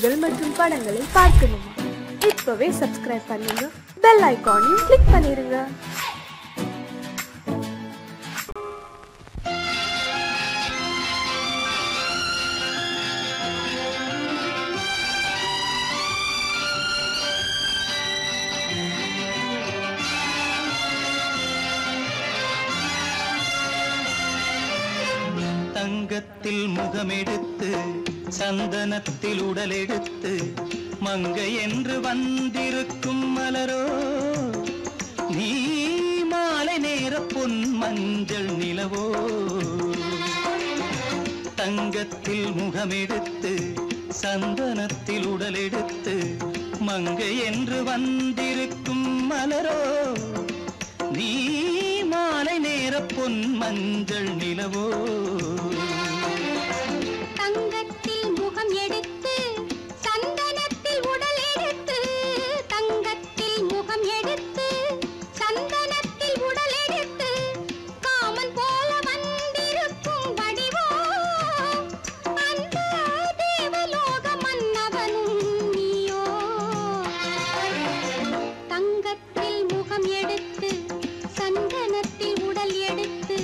நிகழ்ச்சிகள் மற்றும் படங்களை பார்க்கணுமா? இப்பவே சப்ஸ்கிரைப் பண்ணுங்க, பெல் ஐகானையும் கிளிக் பண்ணிருங்க. தங்கத்தில் முகமெடுத்து சந்தனத்தில் உடலெடுத்து மங்கை என்று வந்திருக்கும் மலரோ, நீ மாலை நேர பொன் மஞ்சள் நிலவோ. தங்கத்தில் முகமெடுத்து சந்தனத்தில் உடலெடுத்து மங்கை என்று வந்திருக்கும் மலரோ, நீ மாலை நேர பொன் மஞ்சள் நிலவோ. தங்கத்தில் முகம் எடுத்து சந்தனத்தில் உடல் எடுத்து, தங்கத்தில் முகம் எடுத்து சந்தனத்தில் உடல் எடுத்து காமன் போல வந்திருக்கும் வடிவோ, அந்த தேவலோக மன்னவனும் நீயோ. தங்கத்தில் முகம் எடுத்து சந்தனத்தில் உடல் எடுத்து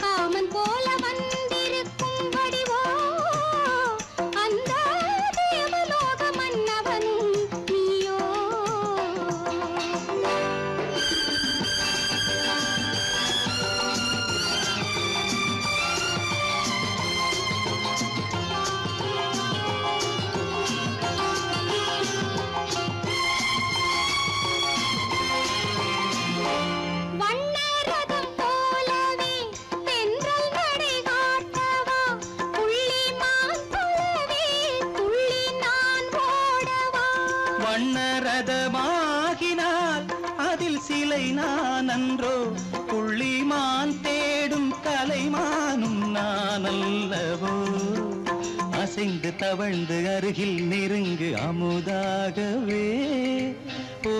காமன் போல வந்திருக்கும் வடிவோ, அந்த தேவலோக மன்னவனும் நீயோ. வண்ணரதம் போலவே தென்றல் நடை காட்டவா, புள்ளிமான் போலவே துள்ளி நான் ஓடவா. வண்ணரதமாகினால் அதில் சிலை நான் அன்றோ, புள்ளிமான் தேடும் கலைமானும் நான் அல்லவோ. அசைந்து தவழ்ந்து அருகில் நெருங்கு அமுதாகவே. ஓ,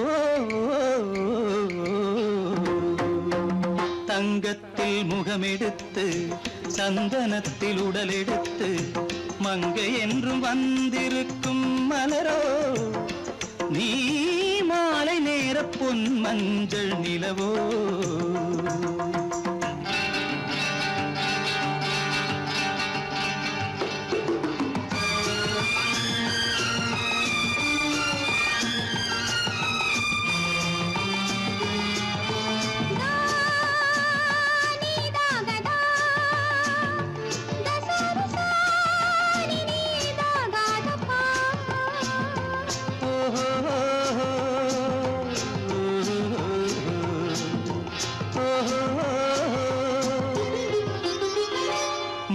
தங்கத்தில் முகமெடுத்து சந்தனத்தில் உடலெடுத்து மங்கை என்றும் வந்திருக்கும் மலரோ, நீ மாலை நேர பொன் மஞ்சள் நிலவோ.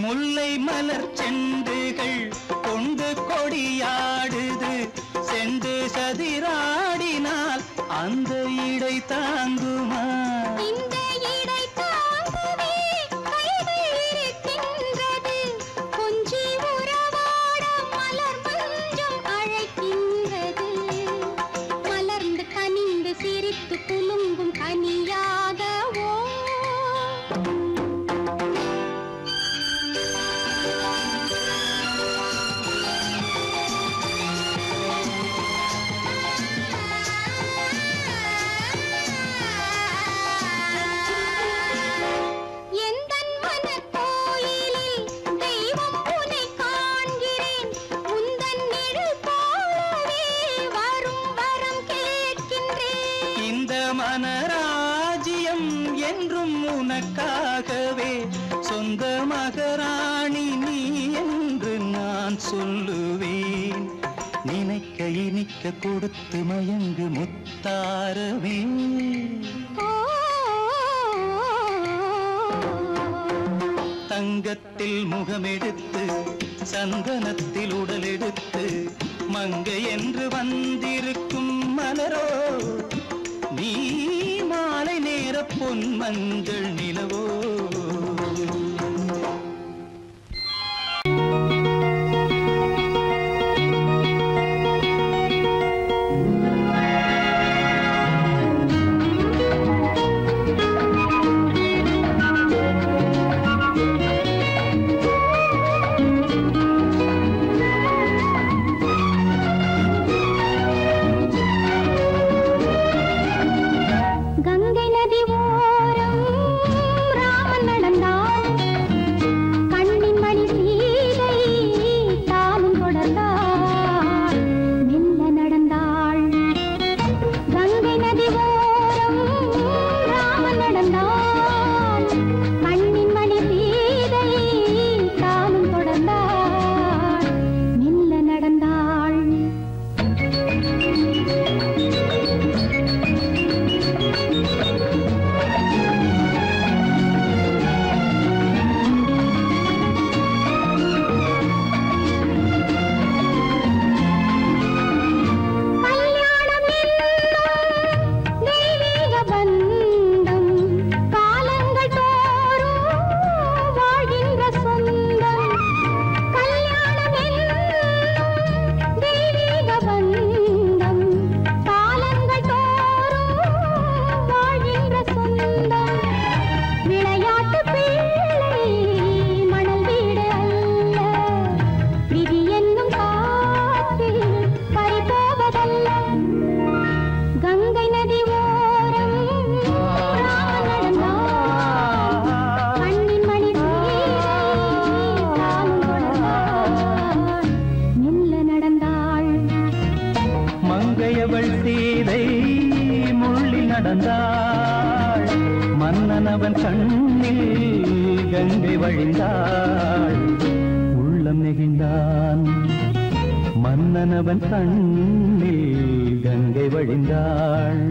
முல்லை மலர் செண்டுகள் கொண்டு கொடியாடுது, செண்டு சதிராடினால் அந்த இடை தாங்குமா? இந்த இடை தாங்கவே கைகள் இருக்கின்றது, கொஞ்சி உறவாட மலர் மஞ்சம் அழைக்கின்றது. மலர்ந்து கனிந்து சிரித்து குலுங்கும் கனியாகவோ. எந்தன் மனக்கோயிலில் தெய்வம் உன்னை காண்கிறேன், உந்தன் நிழல் போலவே வரும் வரம் கேட்கின்றேன். இந்த மனராஜ்யம் என்றும் உனக்காகவே, சொந்த மகராணி நீ என்று நான் சொல்லுவேன். நினைக்க இனிக்க கொடுத்து மயங்கு முத்தாரவே. தங்கத்தில் முகமெடுத்து சந்தனத்தில் உடலெடுத்து மங்கை என்று வந்திருக்கும் மலரோ, நீ மாலை நேர பொன் மஞ்சள் நிலவோ. நடந்தாள் மன்னன் அவன் கண்ணில் கங்கை வழிந்தாள் உள்ளம் நெகிழ்ந்தான் மன்னன் அவன் கண்ணில் கங்கை வழிந்தாள்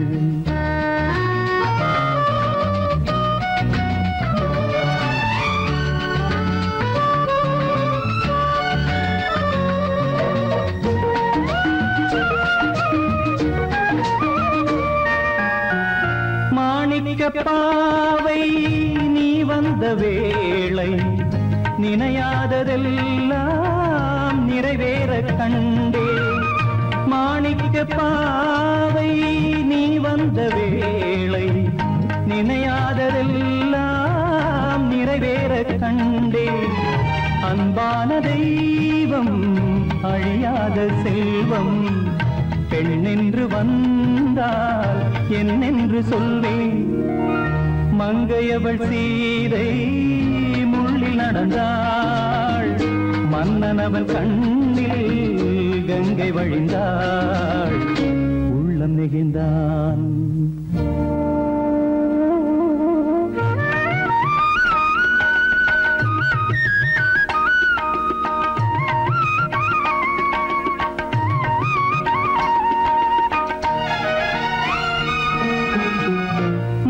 பாவை நீ வந்த வேளை நினையாததெல்லாம் நிறைவேற கண்டே மாணிக்க பாவை நீ வந்த வேளை நினையாததெல்லாம் நிறைவேற கண்டே அன்பான தெய்வம் அழியாத செல்வம் பெண்ணென்று வந்தால் என்னென்று சொல்வேன் மங்கையவள் சீதை முள்ளில் நடந்தாள் மன்னனவன் கண்ணில் கங்கை வழிந்தாள் உள்ளம் நெகிழ்ந்தான்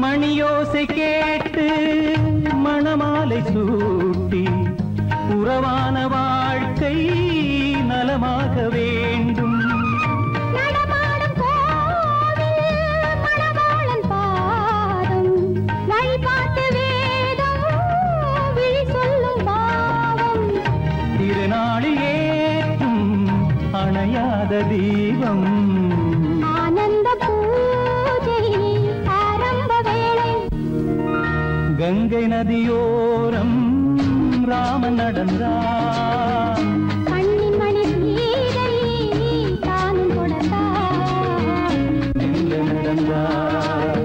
மணியோசை கேட்டு மணமாலை சூட்டி உறவான வாழ்க்கை நலமாக வேண்டும் நடமாடும் கோவில் மணவாளன் பாதம் வழிபாட்டு வேதம் விழி சொல்லும் பாவம் திருநாளில் ஏற்றும் அணையாத தீபம் ஆனந்த பூஜை ஆரம்ப வேளை கங்கை நதியோரம் ராமன் நடந்தான் கண்ணின் மணி சீதை தானும் கொடுத்தான் மெல்ல நடந்தான்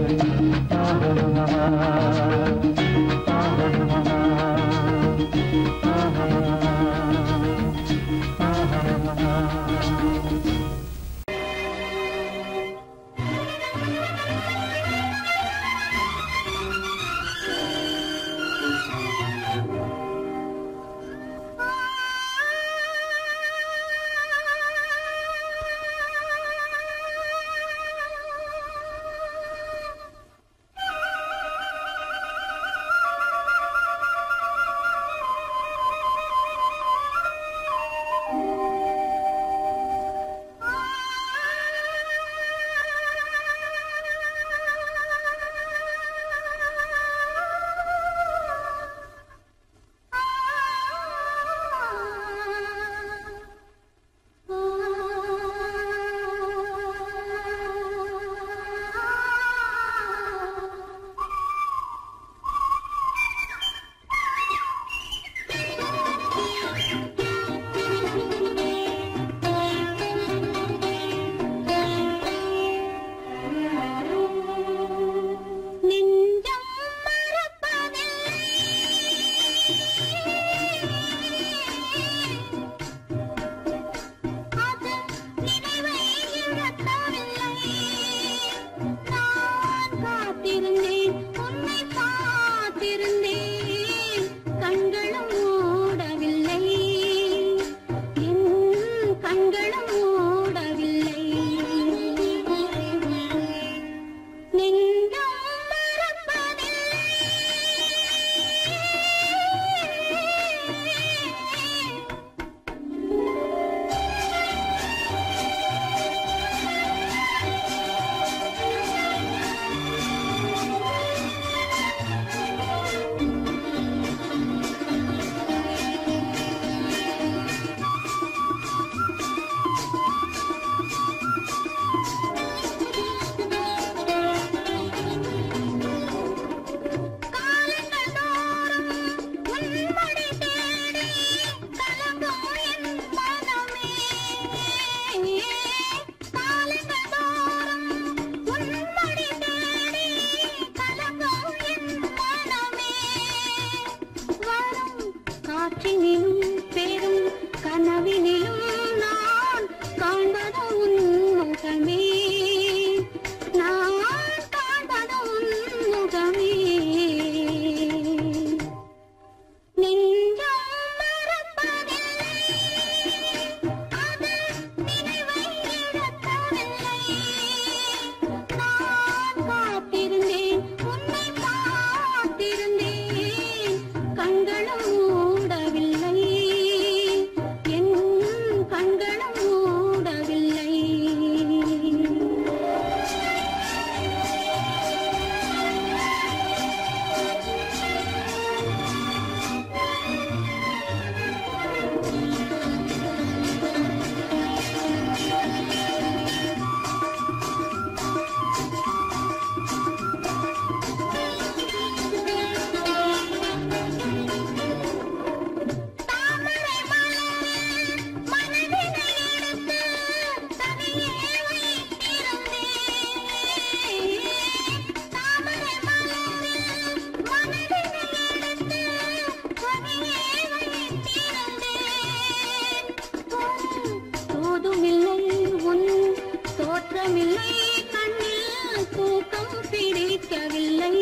நேரமில்லை கண்ணில் தூக்கம் பிடிக்கவில்லை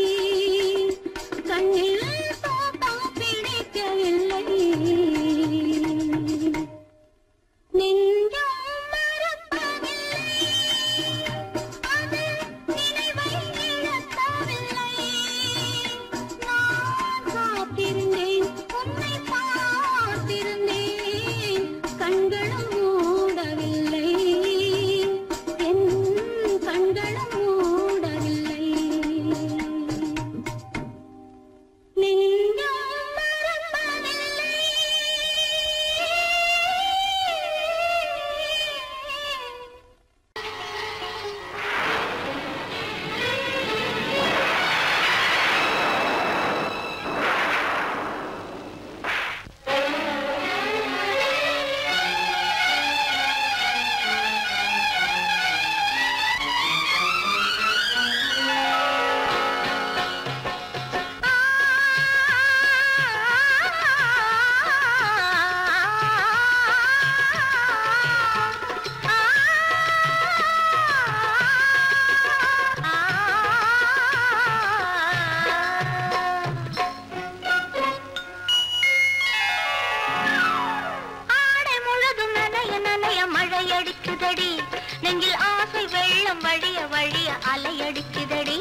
கண்ணில் தூக்கம் பிடிக்கவில்லை நெஞ்சம் மறப்பதில்லை அது நினைவை இழக்கவில்லை நான் காத்திருந்தேன் உன்னை பார்த்திருந்தேன் கண்களும் மூடவில்லை என் கண்களும் மூடவில்லை நெஞ்சம் மறப்பதில்லை ஆடை முழுதும் நனைய நனைய மழையடிக்குதடி நெஞ்சில் ஆசை வெள்ளம் வழிய வழிய அலையடிக்குதடி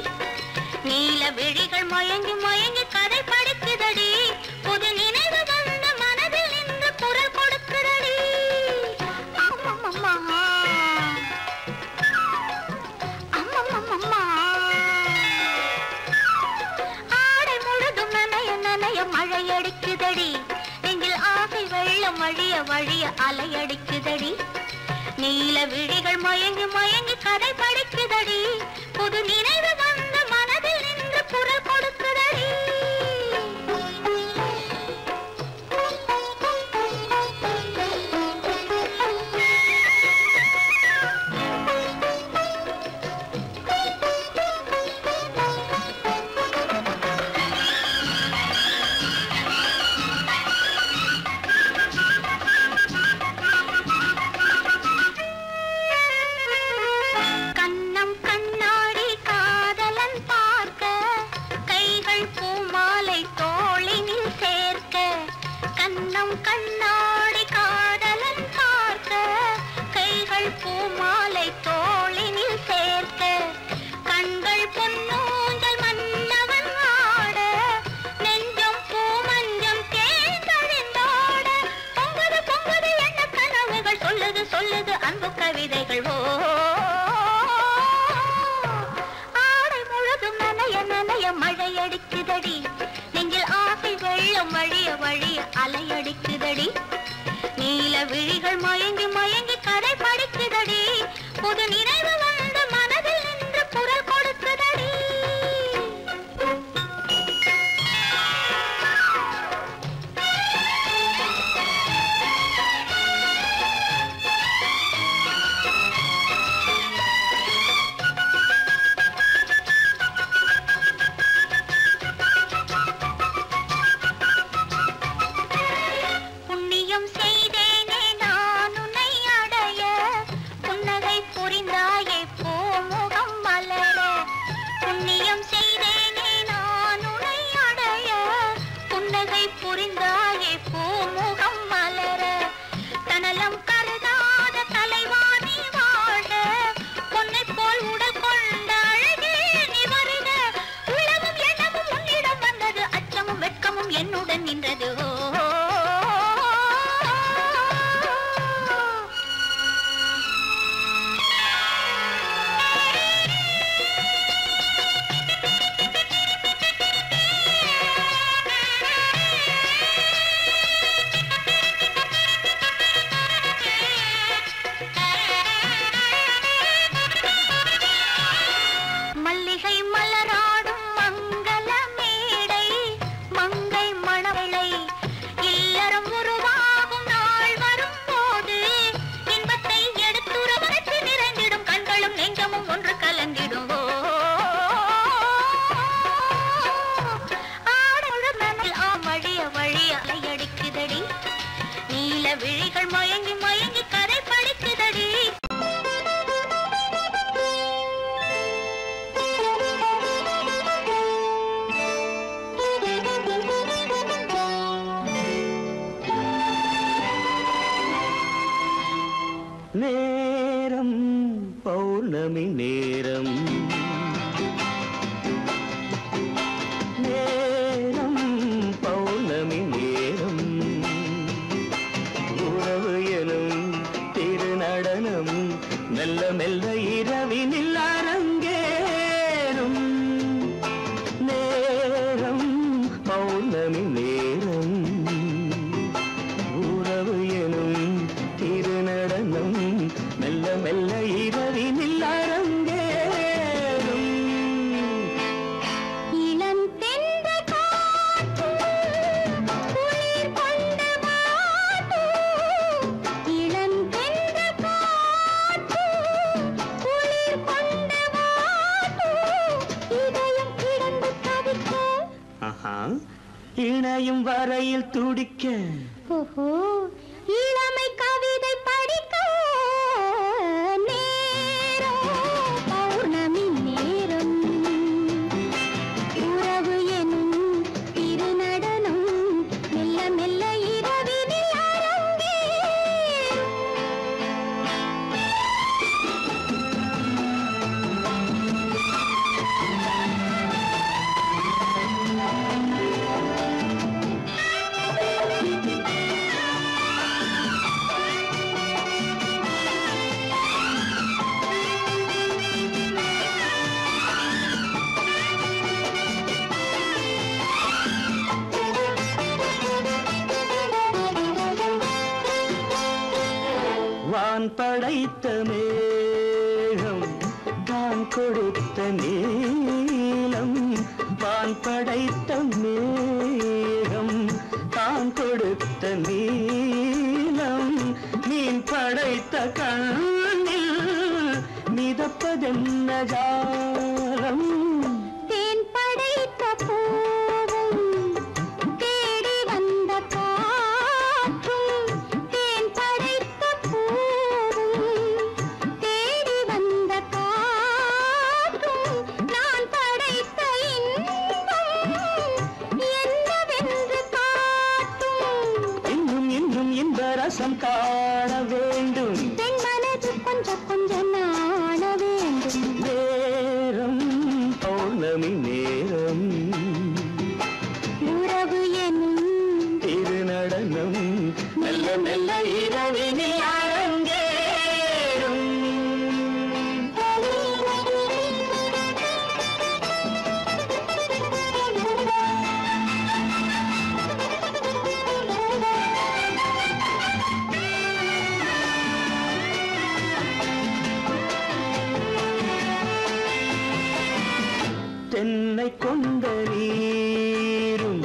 நீல விழிகள் மயங்கி மயங்கி கதை படிக்குதடி புது நினைவு வந்த மனதில் நின்று குரல் கொடுக்குதடி அம்மம்மம்மா அம்மம்மம்மா ஆடை முழுதும் நனைய நனைய மழையடிக்குதடி நெஞ்சில் ஆசை வெள்ளம் வழிய வழிய அலையடிக்குதடி நீல விழிகள் மயங்கி மயங்கி கதை படிக்குதடி புது நினைவு வந்த மனதில் நின்று குரல் கொடுக்குதடி கண்ணம் கண்ணாடி காதலன் பார்க்க கைகள் பூமாலை தோளினில் சேர்க்க கண்ணம் கண்ணாடி காதலன் பார்க்க கைகள் பூமாலை தோளினில் சேர்க்க கண்கள் பொன்னூஞ்சல் மன்னவன் ஆட நெஞ்சம் பூமஞ்சம் தேர்ந்தழிந்தோட பொங்குது பொங்குது என்ன கனவுகள் சொல்லுது சொல்லுது அன்பு கவிதைகள் ஓ ஆடை முழுதும் நனைய நனைய மழையடிக்குதடி நெஞ்சில் ஆசை வெள்ளம் வழிய வழிய அலையடிக்குதடி நீல விழிகள் மயங்கி மயங்கி கதை படிக்குதடி புது நினைவு வந்த மனதில் நின்று குரல் கொடுக்குதடி புண்ணியம் செய்தேனே நான் உன்னை அடைய புன்னகை புரிந்த நேரம் பௌர்ணமி நேரம் நேரம் பௌர்ணமி நேரம் உறவு எனும் திருநடனம் மெல்ல மெல்ல இரவினில் அரங்கேறும் நேரம் பௌர்ணமி நேரம் உறவு எனும் திருநடனம் மெல்ல மெல்ல இரவினில் அரங்கேறும் இணையும் வரையில் துடிக்க இளமை கவிதை படிக்க நேரம் பௌர்ணமி நேரம் உறவு எனும் திருநடனம் மெல்ல மெல்ல இரவினில் வான் படைத்த மேகம் தான் கொடுத்த நீலம் வான் படைத்த மேகம் தான் கொடுத்த நீலம் மீன் படைத்த கண்ணில் மிதப்பதென்ன ஜாலம் தேன் படைத்த பூவும் தேடி வந்த காற்றும் தேன் படைத்த பூவும் தேடி வந்த காற்றும் நான் படைத்த இன்பம் என்னவென்று காட்டும் இன்னும் இன்னும் இந்த ரசம் காண வேண்டும் பெண் மனது கொஞ்சம் கொஞ்சம் நாண வேண்டும் நேரம் பௌர்ணமி நேரம் உறவு எனும் திருநடனம் மெல்ல மெல்ல இரவினில் அரங்கேறும் தென்னை கொண்ட நீரும்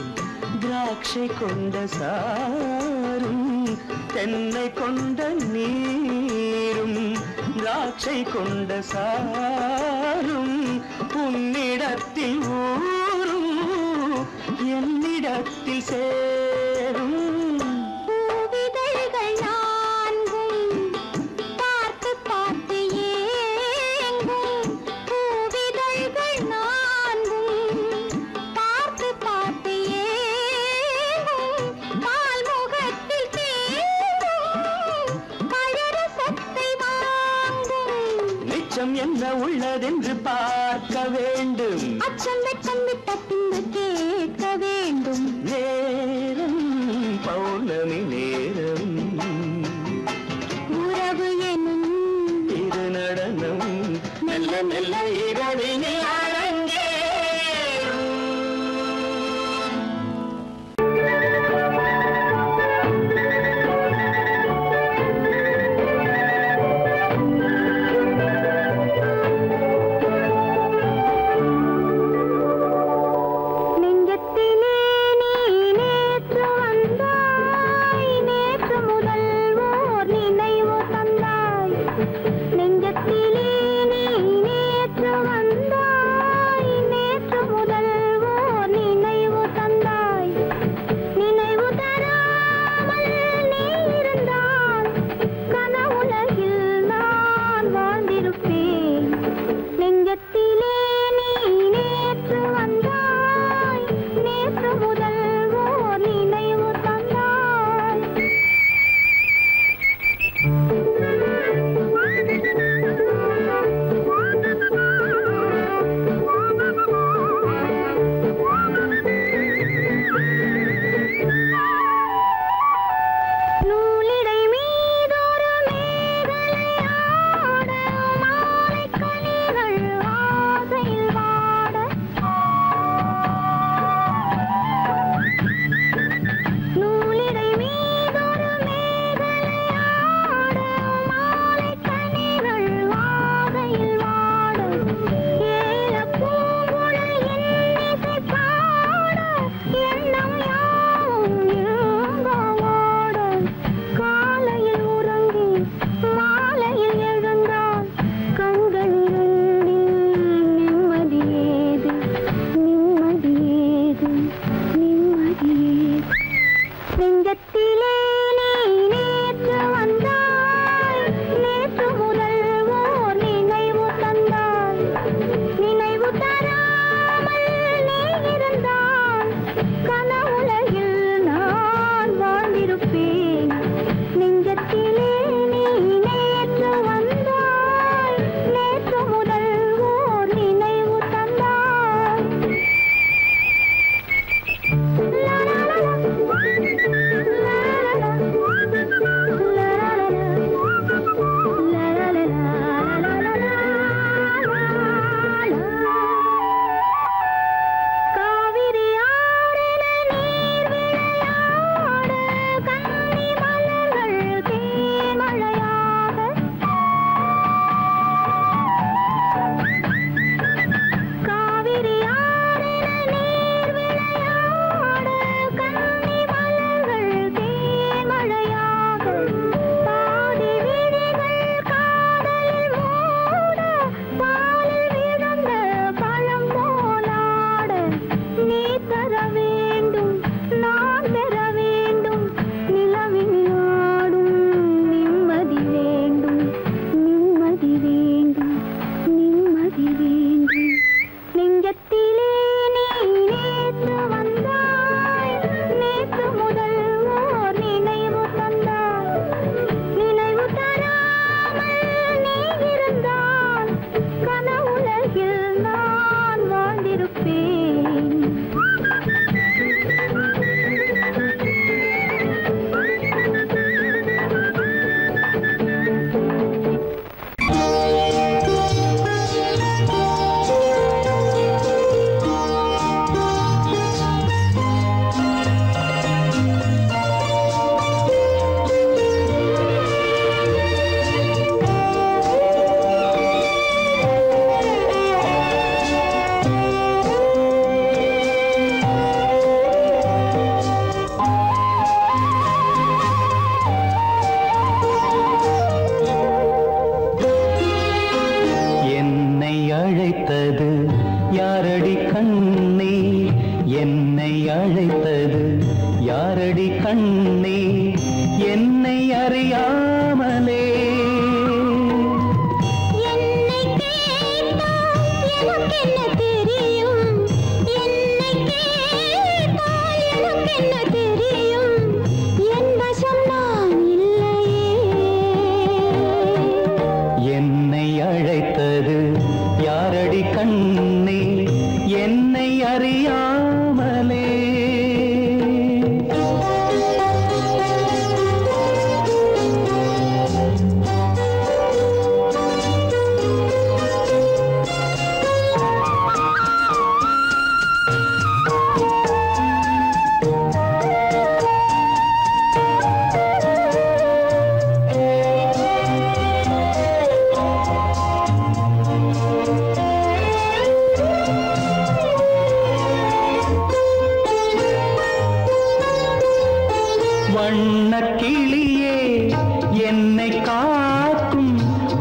திராட்சை கொண்ட சாரும் தென்னை கொண்ட நீரும் திராட்சை கொண்ட சாரும் உன்னிடத்தில் ஊரும் என்னிடத்தில் சேரும் பூவிதழ்கள் நான்கும் பார்த்து பார்த்து ஏங்கும் பூவிதழ்கள் நான்கும் பார்த்து பார்த்து ஏங்கும் பால் முகத்தில் தேங்கும் பழரசத்தை வாங்கும் நிச்சம் என்ன உள்ளதென்று பார்க்க வேண்டும் அச்சம் வெட்கம் விட்ட பின்பு கேட்க வேண்டும் நேரம் பௌர்ணமி நேரம் உறவு எனும் திருநடனம் மெல்ல மெல்ல இரவினில் அரங்கேறும் நெஞ்சத்திலே நீ நேற்று வந்தாய் நேற்று முதல் ஓர் நினைவு தந்தாய் நெஞ்சத்திலே நீ நேற்று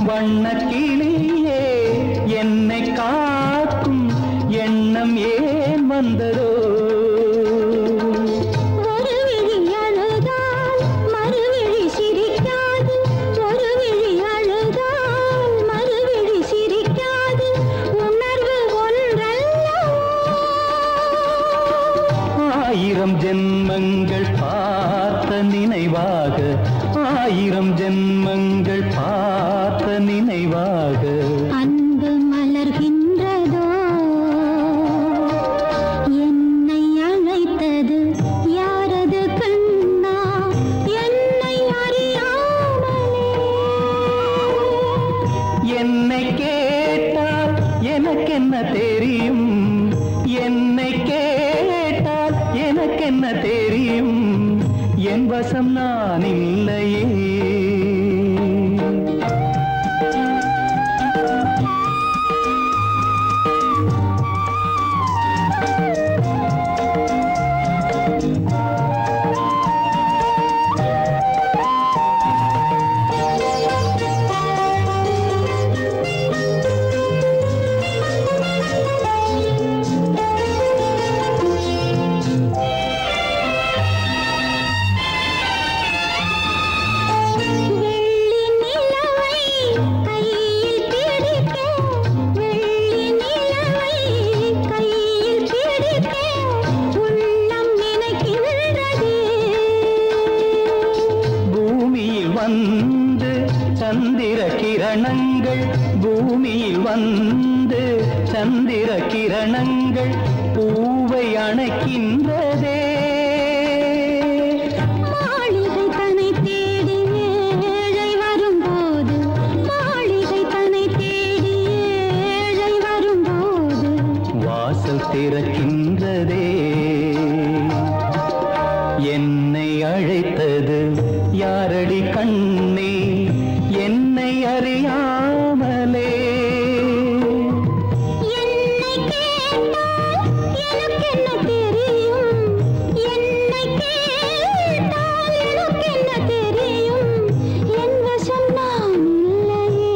வண்ணக்கிளியே என்னை காக்கும் எண்ணம் ஏன் வந்ததோ? ஆயிரம் ஜென்மங்கள் பார்த்த நினைவாக, ஆயிரம் ஜென்மங்கள் பார்த்த நினைவாக அன்பு மலர்கின்றதோ? என்னை அழைத்தது யாரது கண்ணா? என்னை அறியாமலே. என்னை கேட்டால் எனக்கென்ன தெரியும்? என்னை கேட்டால் எனக்கென்ன தெரியும்? என் வசம் நான் இல்லையே. வந்து சந்திர கிரணங்கள், பூமியில் வந்து சந்திர கிரணங்கள் பூவை அணைக்கின்றதே. மாளிகை தன்னை தேடி ஏழை வரும்போது, மாளிகை தன்னை தேடி ஏழை வரும்போது வாசல் திறக்கின்றதே. என்னை அழைத்தது யாரடி கண்ணே? என்னை அறியாமலே. என்னை கேட்டால் எனக்கென்ன தெரியும்? என்னை கேட்டால் எனக்கென்ன தெரியும்? என் வசம் நான் இல்லையே.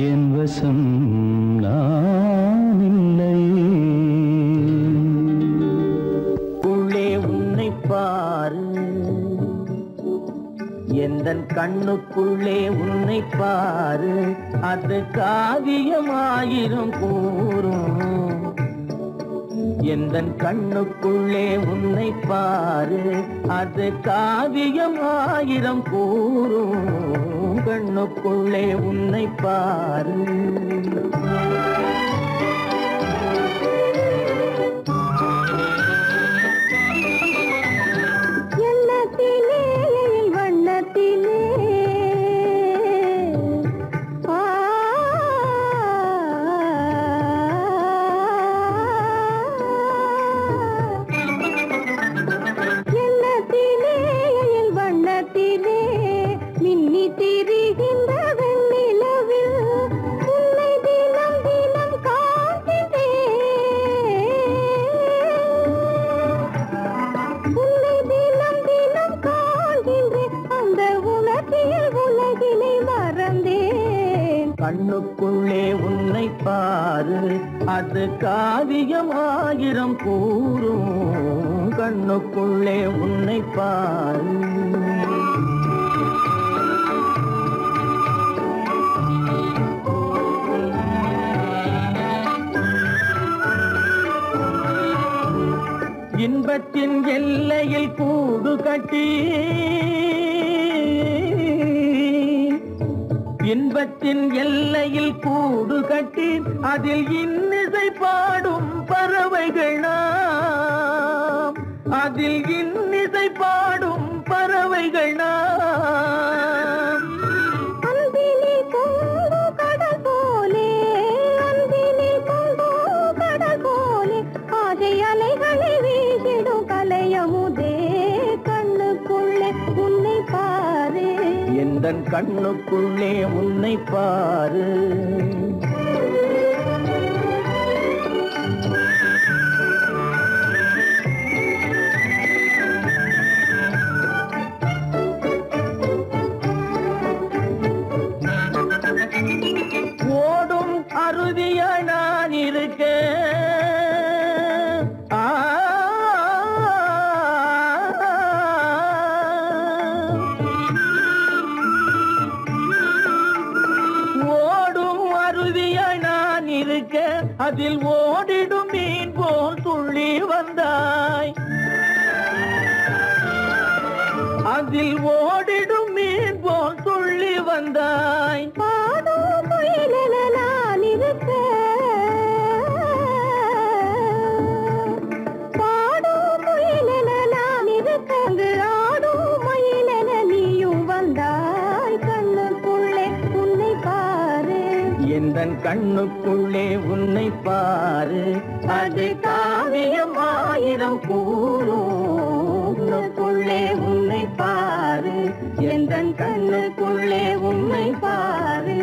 என் வசம் நான் இல்லையே. உள்ளே உன்னை பாரு, எந்தன் கண்ணுக்குள்ளே உன்னை பாரு, அது காவியமாயிரும் கூறும். எந்தன் கண்ணுக்குள்ளே உன்னை பாரு, அது காவியமாயிரம் கூறும். கண்ணுக்குள்ளே உன்னை பாரு. கண்ணுக்குள்ளே உன்னை பாரு, அது காவியமாயிரம் கூறும். கண்ணுக்குள்ளே உன்னை பாரு. இன்பத்தின் எல்லையில் கூடு கட்டி, இன்பத்தின் எல்லையில் கூடு கட்டி, அதில் இன்னிசை பாடும் பறவைகள் நாம். அதில் இன்னிசை பாடும் பறவைகள் நாம். அன்பிலே பொங்கு கடல் போலே, அன்பிலே பொங்கு கடல் போலே, ஆசை அலைகளை வீசிடும் கலையமுதே. கண்ணுக்குள்ளே உன்னை பாரு, எந்தன் கண்ணுக்குள்ளே உன்னை பாரு. அதில் ஓடிடும் மீன் போல் துள்ளி வந்தாய். அதில் ஓடிடும் மீன் போல் துள்ளி வந்தாய். பாடும் முயலென நான் இருக்க, பாடும் முயலென நான் இருக்க, அங்கு ஆடும் மயிலென நீயும் வந்தாய். கண்ணுக்குள்ளே உன்னை பாரு, எந்தன் கண்ணுக்குள்ளே உன்னை பாரு. அது காவியம் ஆயிரம் கூறுக்குள்ளே உன்னை பாரு. எந்தன் கண்ணுக்குள்ளே உன்னை பாரு.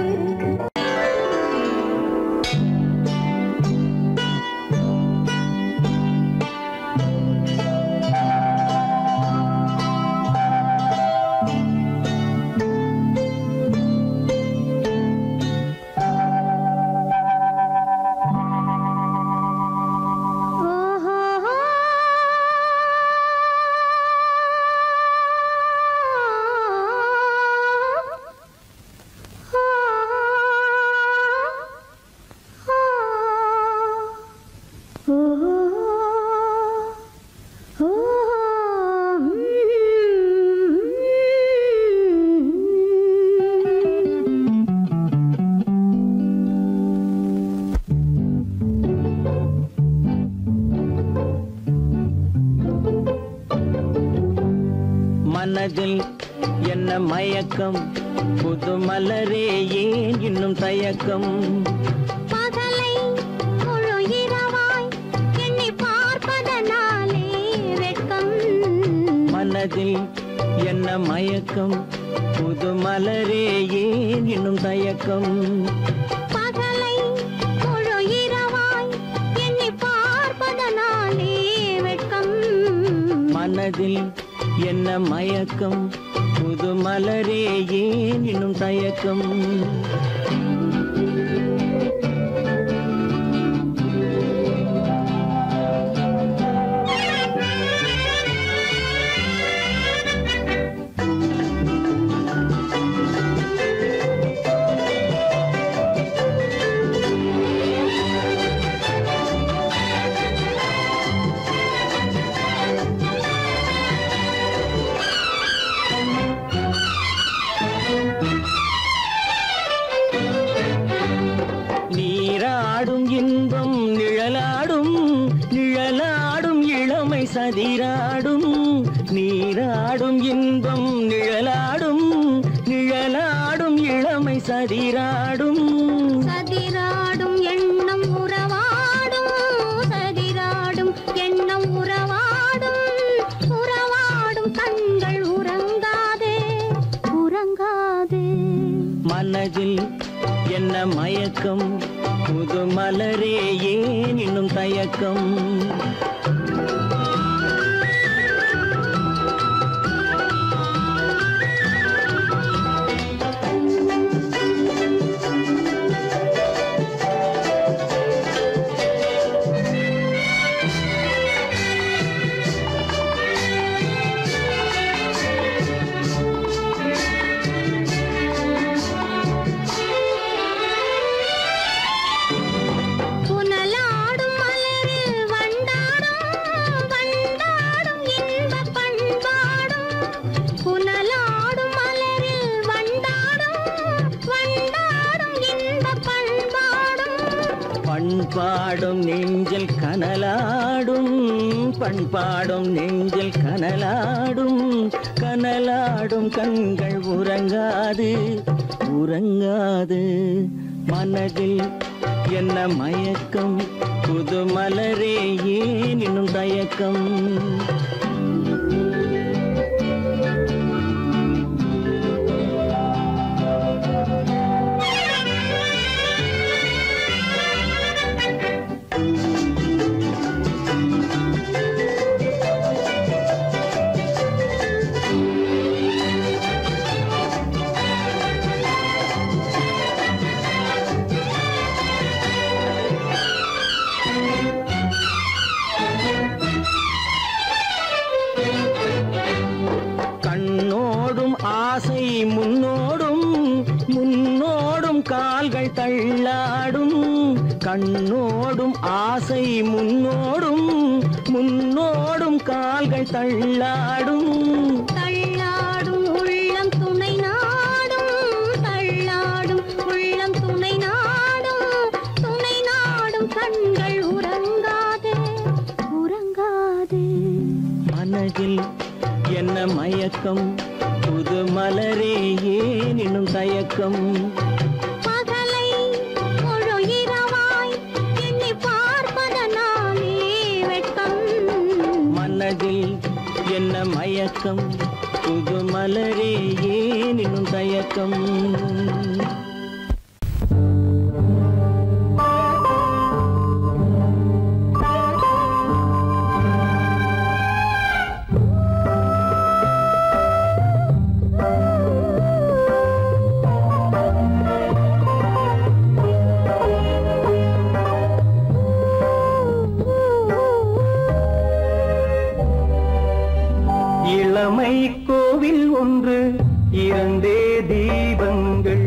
மனதில் என்ன மயக்கம், புது மலரே ஏன் இன்னும் தயக்கம்? பகலை முழு இரவாய் எண்ணி பார்ப்பதனாலே வெட்கம். மனதில் என்ன மயக்கம், புது மலரே ஏன் இன்னும் தயக்கம்? பகலை முழு இரவாய் எண்ணி பார்ப்பதனாலே வெட்கம். மனதில் என்ன மயக்கம், புது மலரே ஏன் இன்னும் தயக்கம்? நீராடும் இன்பம் நிழலாடும், நிழலாடும் இளமை சதிராடும். நீராடும் இன்பம் நிழலாடும், நிழலாடும் இளமை சதிராடும். சதிராடும் எண்ணம் உறவாடும், சதிராடும் எண்ணம் உறவாடும். உறவாடும் கண்கள் உறங்காதே, உறங்காதே. மனதில் என்ன மயக்கம், புது மலரே ஏன் இன்னும் தயக்கம்? புனலாடும் மலரில் வண்டாடும், வண்டாடும் இன்பப் பண்பாடும். புனலாடும் மலரில் வண்டாடும், வண்டாடும் இன்பப் பண்பாடும். பண்பாடும் நெஞ்சில் கனலாடும், பண்பாடும் நெஞ்சில் கனலாடும். கனலாடும் கண்கள் உறங்காது, உறங்காது. மனதில் என்ன மயக்கம், புது மலரே ஏன் இன்னும் தயக்கம்? ஆசை முன்னோடும், முன்னோடும் கால்கள் தள்ளாடும், கண்ணோடும் ஆசை முன்னோடும் முன்னோடும் கால்கள் தள்ளாடும் தள்ளாடும் உள்ளம் துணை நாடும் தள்ளாடும் உள்ளம் துணை நாடும் கண்கள் உறங்காதே உறங்காதே மனதில் என்ன மயக்கம் புது மலரே ஏன் இன்னும் தயக்கம் பகலை முழு இரவாய் எண்ணி பார்ப்பதனாலே வெட்கம் மனதில் என்ன மயக்கம் புது மலரே ஏன் இன்னும் தயக்கம் இளமை கோவில் ஒன்று இரண்டே தீபங்கள்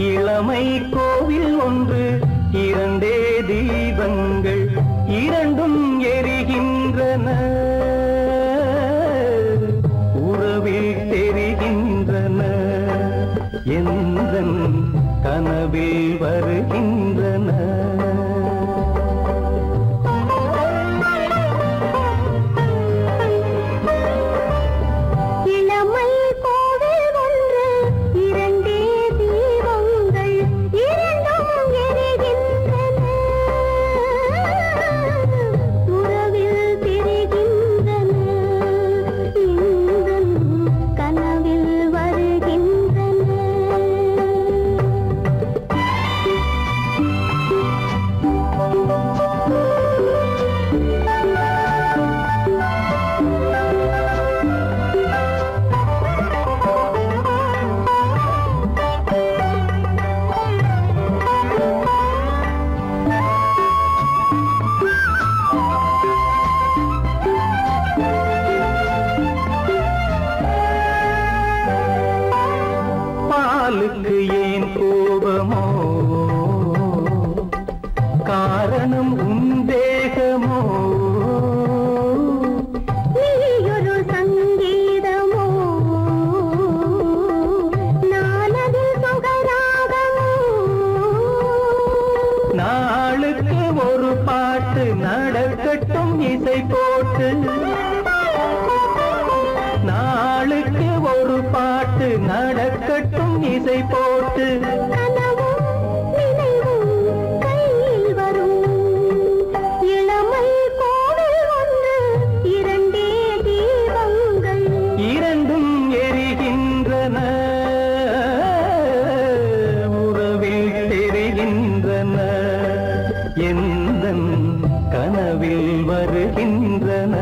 இளமை கோவில் ஒன்று இரண்டே தீபங்கள் இரண்டும் எரிகின்றன உறவில் தெரிகின்றன எந்தன் கனவில் வருகின்றன பாலுக்கு ஏன் கோபமோ காரணம் உன் தேகமோ நீயொரு சங்கீதமோ நானதில் சுகராகமோ நாளுக்கு ஒரு பாட்டு நடக்கட்டும் இசை போட்டு நாளுக்கு ஒரு பாட்டு நடக்கட்டும் இசை போட்டு கனவும் நினைவும் கையில் வரும் இளமை கோவில் ஒன்று இரண்டே தீபங்கள் இரண்டும் எரிகின்றன உறவில் தெரிகின்றன எந்தன் கனவில் வருகின்றன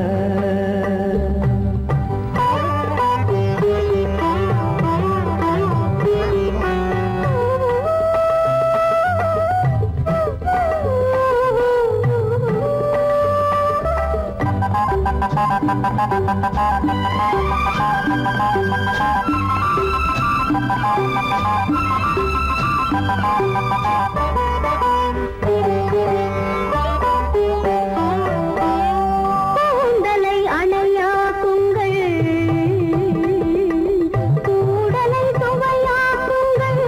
கூந்தலை அணையாக்குங்கள் கூடலை சுவையாக்குங்கள்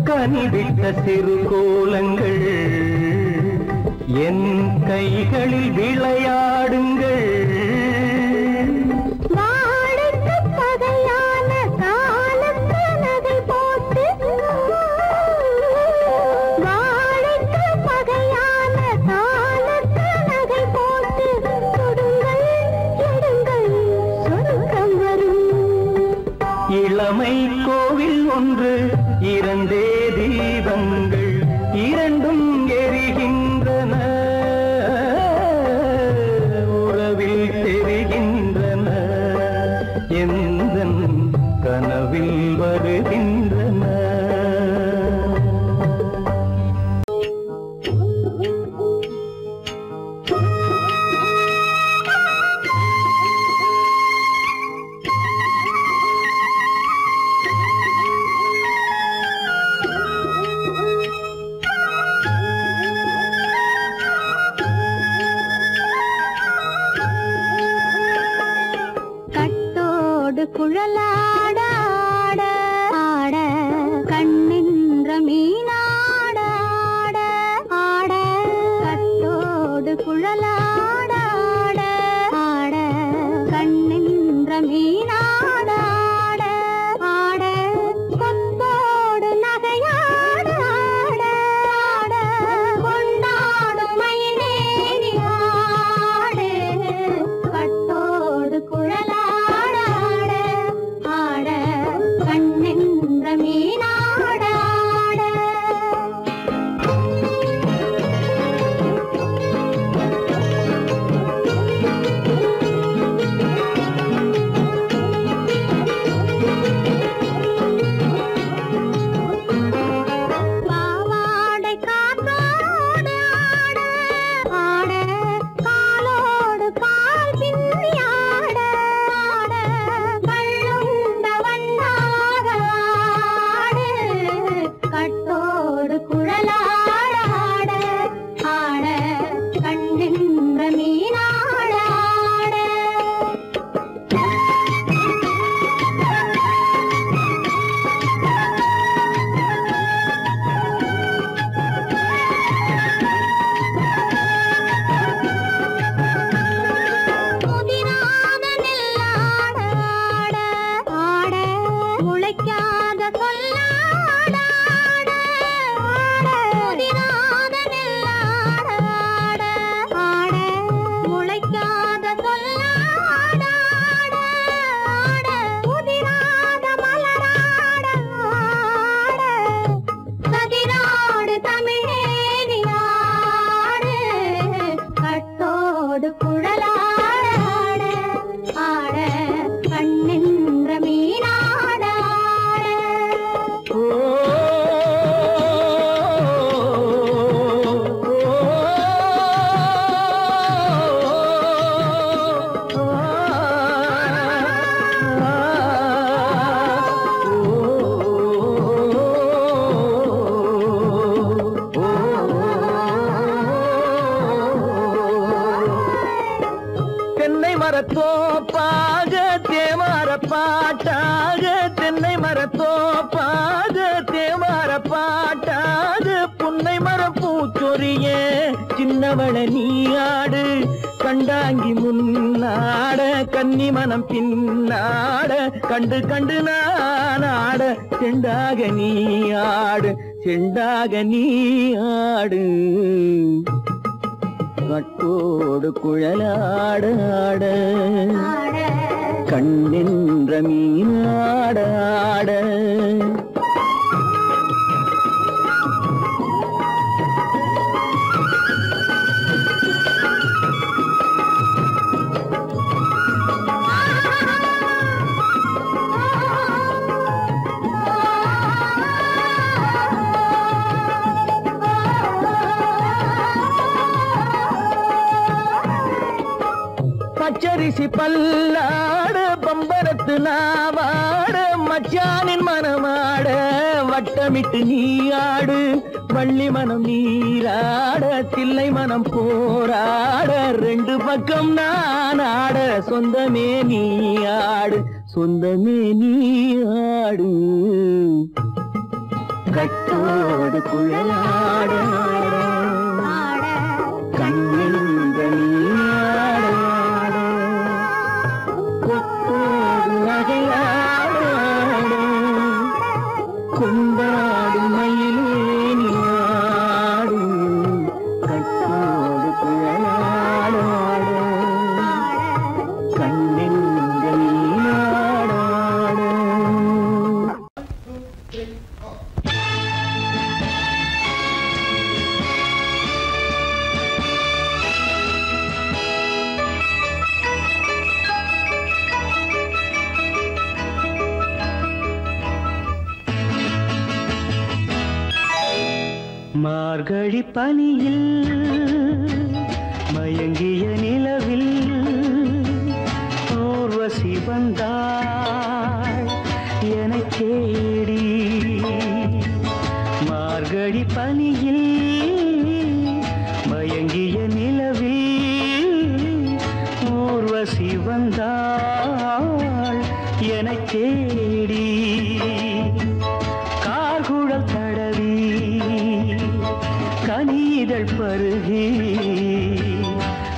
கனிவிட்ட சிறு கோலங்கள் என் கைகளில் விளையாடுங்கள் வாழைக்கு பகையான காலத்து நகை போட்டு வாழைக்கு பகையான காலத்து நகை போட்டு கொடுங்கள் எடுங்கள் சொர்க்கம் வரும் இளமை கோவில் ஒன்று இரண்டே தீபங்கள் இரண்டும் எரிகின்றன உறவில் தெரிகின்றன எந்தன் கனவில் வருகின்றன முளைக்காத சொல்லாட புதிராத நெல்லாட ஆட முளைக்காத சொல்லாட புதிராத மலராட கதிராடு தமிழேனியாடு கட்டோடு குழலாட ஆட கண்ணின்ற மீனாட தென்னை மரத்தோப்பாக தேமார பாட்டாக தென்னை மரத்தோப்பாக தேமார பாட்டாக புன்னை மரம் பூச்சொரிய சின்னவள நீயாடு கண்டாங்கி முன்னாட கன்னி மனம் பின்னாட கண்டு கண்டு நானாட செண்டாக நீயாடு செண்டாக நீயாடு கட்டோடு குழலாடாட கண்ணின்ற மீனாடாட பச்சரிசி பல்லாட பம்பரத்து நாவாட மச்சானின் மனமாட வட்டமிட்டு நீயாடு வள்ளி மனம் நீராட தில்லை மனம் போராட ரெண்டு பக்கம் நான் ஆட சொந்தமே நீயாடு சொந்தமே நீயாடு கட்டோடு குழலாட கண்ணின்ற நீயாட கொண்டாடு மயிலேனியாடு கட்டோடு குழலாடாடு கண்ணின்ற நீராடாடு மார்கழி பனியில் மயங்கிய நிலவில் ஊர்வசி வந்தாள் எனச் தேடி மார்கழி பனியில் மயங்கிய நிலவில் ஊர்வசி வந்தாள் எனச் தேடி கார்குழல் தடவி கனிதழ் பருகி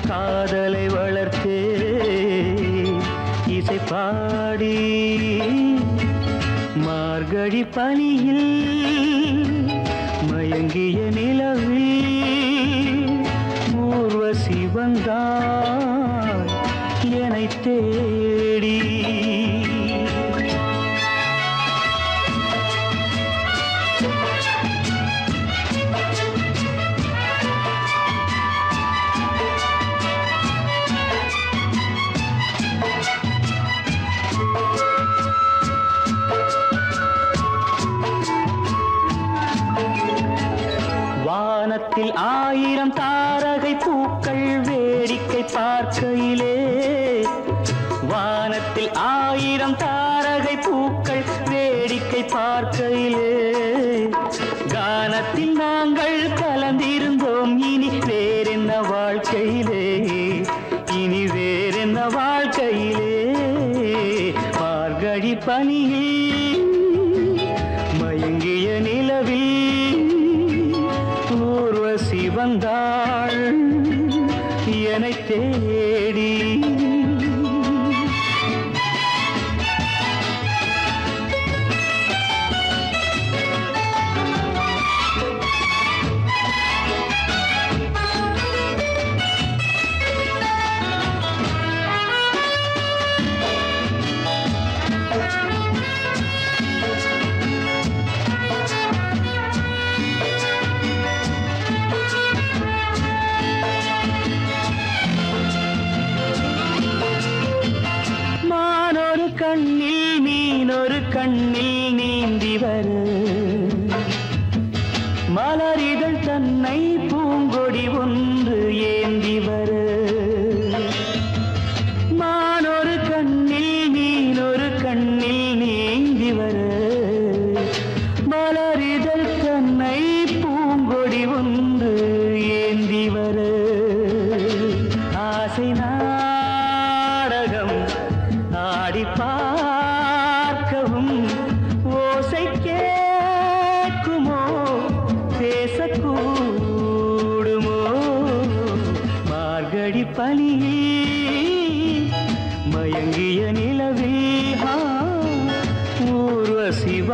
காதலை வளர்த்தே இசை பாடி மார்கழி பனியில் மயங்கிய நிலவில் ஊர்வசி வந்தாள் என்னைத் தேடி வானத்தில் 1000 தாரகை பூக்கள் வேடிக்கை பார்க்கையிலே வானத்தில் 1000 தாரகை பூக்கள் வேடிக்கை பார்க்கையிலே கானத்தில் நாங்கள் கலந்திருந்தோம் இனி வேறென்ன வாழ்க்கையிலே இனி வேறென்ன வாழ்க்கையிலே மார்கழி பனியில் மயங்கிய நிலவில் ஊர்வசி வந்தாள் என்னைத் தேடி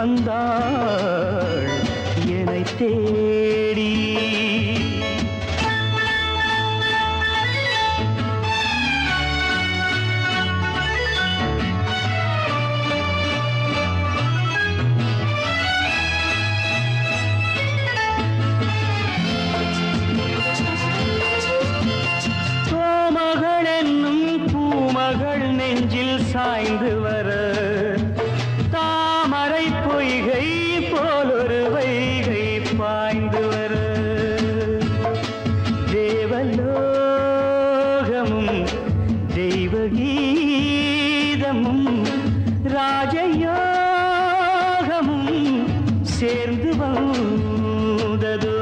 வந்தாள் என்னை தேடி. கோமகள் என்னும் பூமகள் நெஞ்சில் சாய்ந்து வர தாமரை பொய்கை போலொரு வைகை பாய்ந்து வர தேவலோகமும் தெய்வகீதமும் ராஜயோகமும் சேர்ந்து வந்ததோ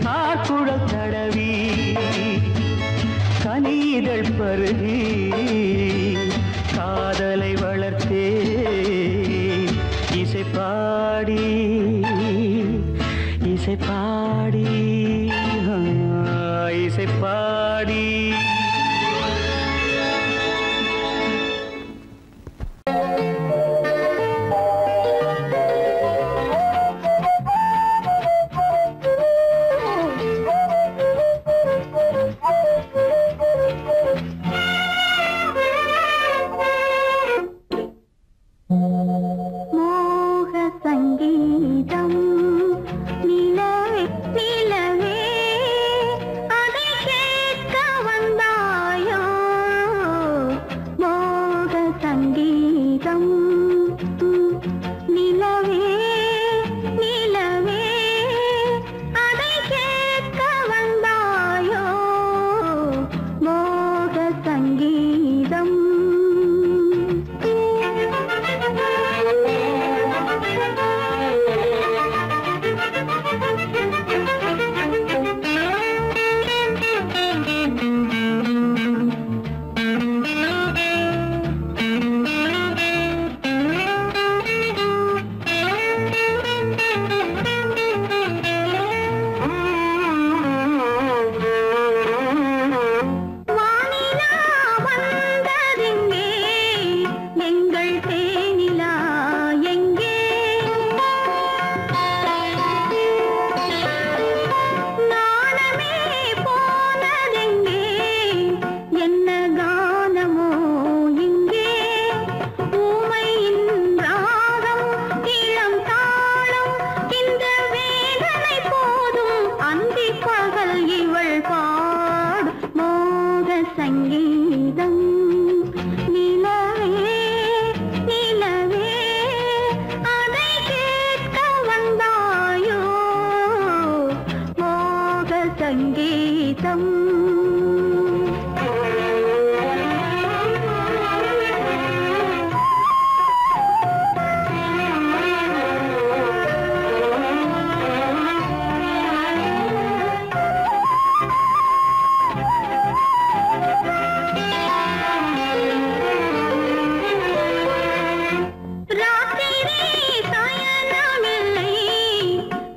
காக்குழல் தடவி கனிதழ் பருகி காதலை வளர்த்தே இசை பாடி இசை பாடி இசை பாடி.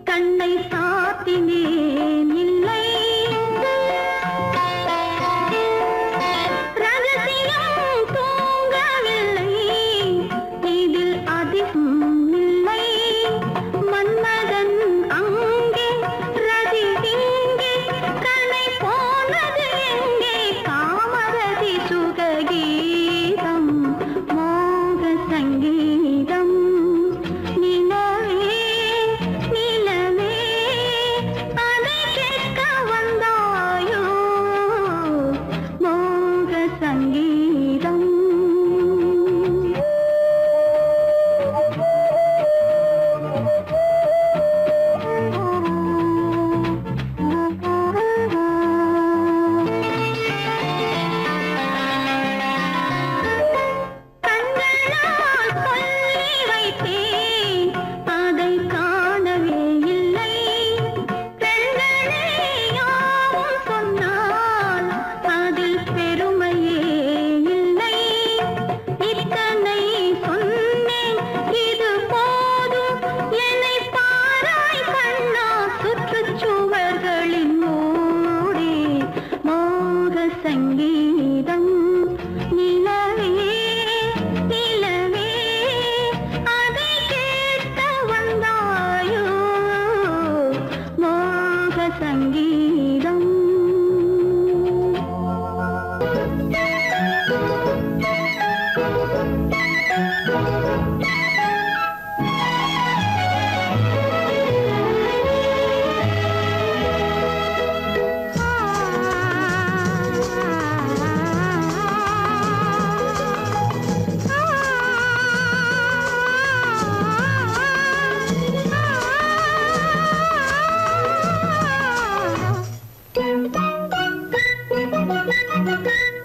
கண்ணை சாத்தினேன் இல்லை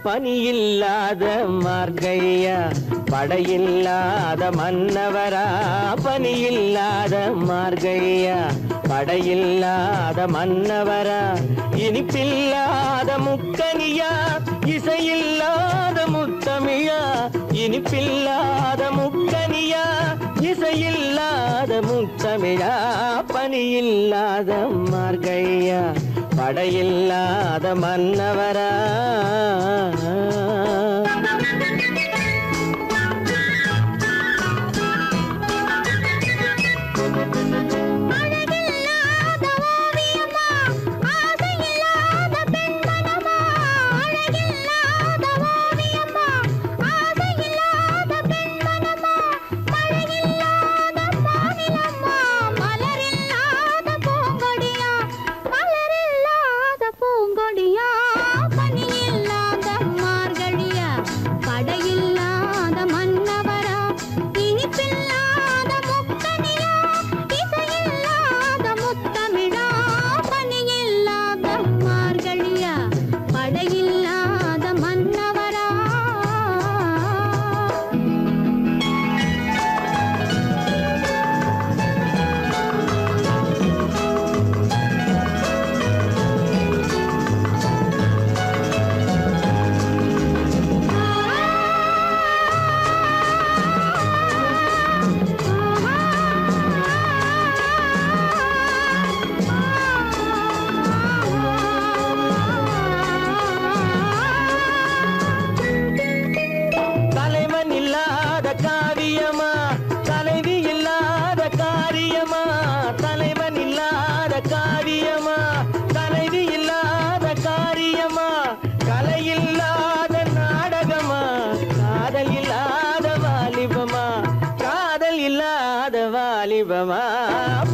பனியில்லாத மார்கழியா படையில்லாத மன்னவரா பனியில்லாத மார்கழியா படையில்லாத மன்னவரா இனிப்பில்லாத முக்கனியா இசையில்லாத முத்தமிழா இனிப்பில்லாத முக்கனியா இசையில்லாத முத்தமிழா பனியில்லாத மார்கழியா படையில்லாத மன்னவரா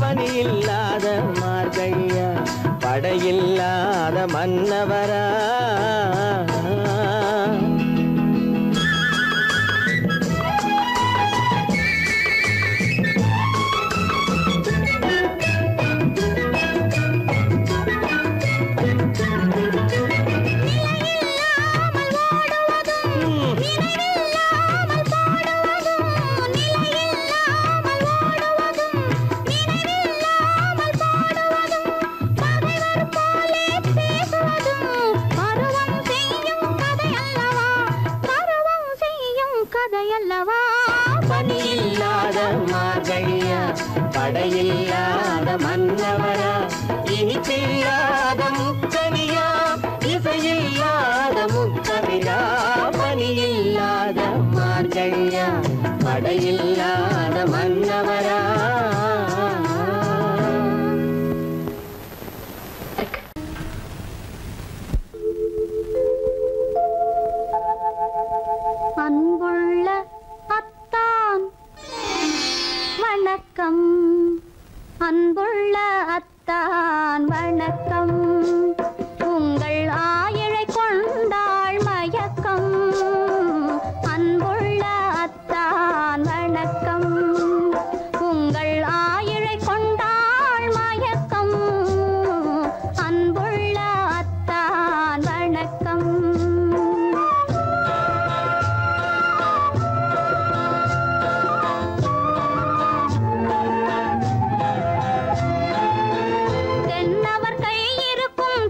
பனியில்லாத மார்கழியா படையில்லாத மன்னவரா பனியில்லாத மார்கழியா படையில்லாத மன்னவரா இனிப்பில்லாத முக்கனியா இசையில்லாத முத்தமிழா பனியில்லாத மார்கழியா படையில்லாத மன்னவரா அன்புள்ள அத்தான் வணக்கம் அன்புள்ள அத்தான் வணக்கம் உங்கள் ஆயிழை கொண்டாள் மயக்கம் அன்புள்ள அத்தான் வணக்கம் உங்கள் ஆயிழை கொண்டாள் மயக்கம் அன்புள்ள அத்தான் வணக்கம் தென்னவர் கை இருக்கும்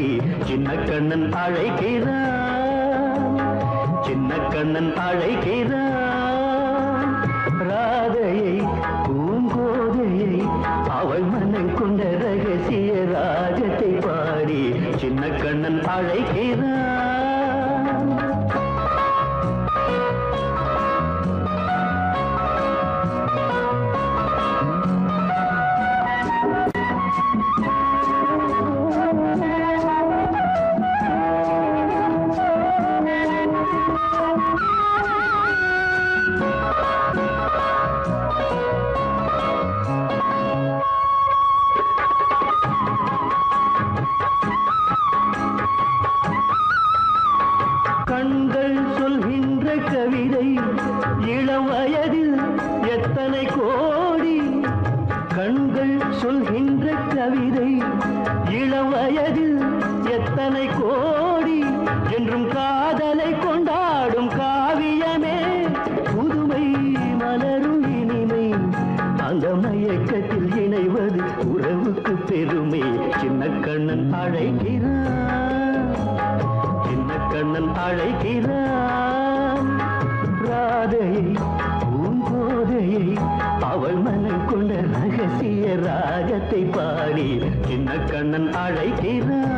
பாடி சின்ன கண்ணன் அழைக்கிறான், சின்ன கண்ணன் அழைக்கிறான். ராதையை பூங்கோதையை அவள் மனம் கொண்ட ரகசிய ராகத்தை பாடி சின்ன கண்ணன் அழைக்கிறான். கண்கள் சொல்கின்ற கவிதை இளம் வயதில் எத்தனை கோடி, கண்கள் சொல்கின்ற கவிதை இளம் வயதில் எத்தனை கோடி, என்றும் காதலை கொண்டாடும் காவியமே புதுமை மலரும் இனிமை, அந்த மயக்கத்தில் இணைவது உறவுக்கு பெருமை. சின்ன கண்ணன் அழைக்கிறான், சின்ன கண்ணன் அழைக்கிறான். ராதையை பூங்கோதையை அவள் மனம் கொண்ட ரகசிய ராகத்தை பாடி சின்ன கண்ணன் அழைக்கிறான்.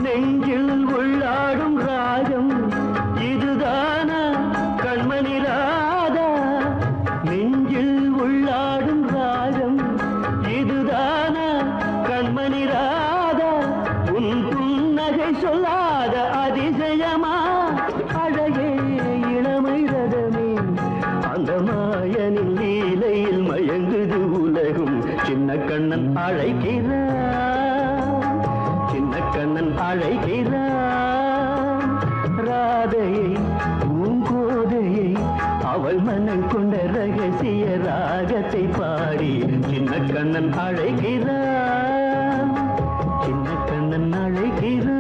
நெஞ்சில் உள்ளாடும் ராகம் இதுதானா கண்மணி ராதா, நெஞ்சில் உள்ளாடும் ராகம் இதுதானா கண்மணி ராதா, உன் புன்னகை சொல்லாத அதிசயமா அழகே இளமை ரதமே, அந்த மாயனின் லீலையில் மயங்குது உலகும். சின்ன கண்ணன் அழைக்கிறான், சின்ன கண்ணன் அழைக்கிறான். ராதையை பூங்கோதையை அவள் மனம் கொண்ட ரகசிய ராகத்தை பாடி சின்ன கண்ணன் அழைக்கிறான், சின்ன கண்ணன் அழைக்கிறான்.